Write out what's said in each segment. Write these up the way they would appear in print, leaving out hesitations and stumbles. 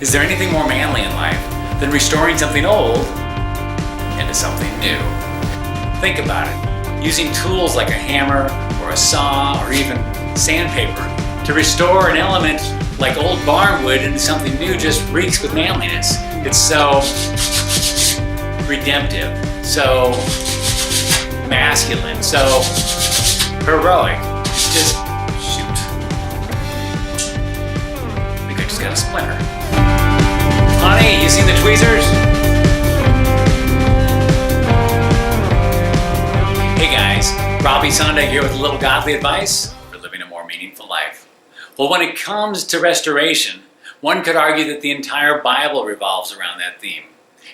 Is there anything more manly in life than restoring something old into something new? Think about it. Using tools like a hammer or a saw or even sandpaper to restore an element like old barnwood into something new just reeks with manliness. It's so redemptive, so masculine, so heroic. Just shoot. I think I just got a splinter. Honey, you seen the tweezers? Hey guys, Robbie Sondag here with a little godly advice for living a more meaningful life. Well, when it comes to restoration, one could argue that the entire Bible revolves around that theme.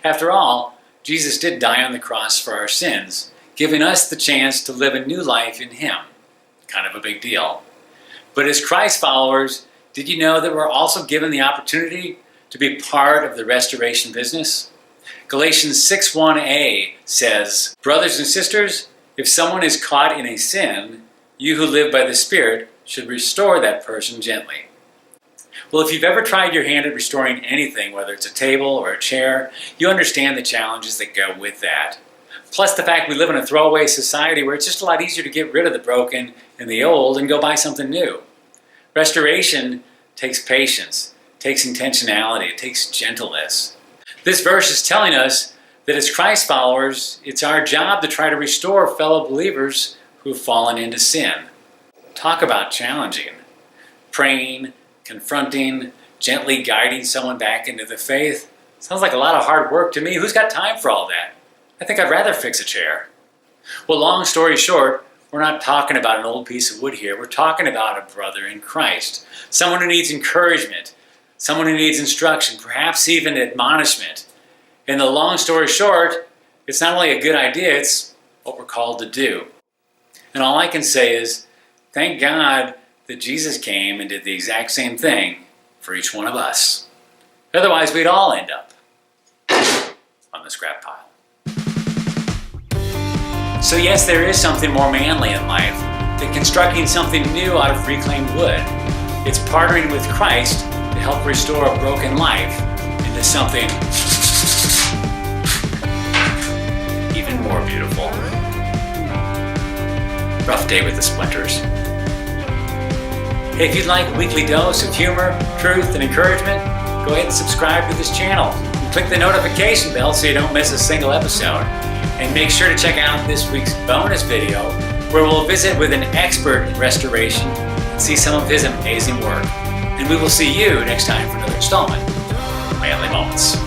After all, Jesus did die on the cross for our sins, giving us the chance to live a new life in Him. Kind of a big deal. But as Christ followers, did you know that we're also given the opportunity to be part of the restoration business? Galatians 6:1a says, "Brothers and sisters, if someone is caught in a sin, you who live by the Spirit should restore that person gently." Well, if you've ever tried your hand at restoring anything, whether it's a table or a chair, you understand the challenges that go with that. Plus the fact we live in a throwaway society where it's just a lot easier to get rid of the broken and the old and go buy something new. Restoration takes patience, takes intentionality, it takes gentleness. This verse is telling us that as Christ followers, it's our job to try to restore fellow believers who have fallen into sin. Talk about challenging. Praying, confronting, gently guiding someone back into the faith. Sounds like a lot of hard work to me. Who's got time for all that? I think I'd rather fix a chair. Well, long story short, we're not talking about an old piece of wood here. We're talking about a brother in Christ. Someone who needs encouragement. Someone who needs instruction, perhaps even admonishment. And the long story short, it's not only a good idea, it's what we're called to do. And all I can say is, thank God that Jesus came and did the exact same thing for each one of us. Otherwise, we'd all end up on the scrap pile. So yes, there is something more manly in life than constructing something new out of reclaimed wood. It's partnering with Christ to help restore a broken life into something even more beautiful. Rough day with the splinters. Hey, if you'd like a weekly dose of humor, truth, and encouragement, go ahead and subscribe to this channel. And click the notification bell so you don't miss a single episode. And make sure to check out this week's bonus video where we'll visit with an expert in restoration and see some of his amazing work. And we will see you next time for another installment of Manly Moments.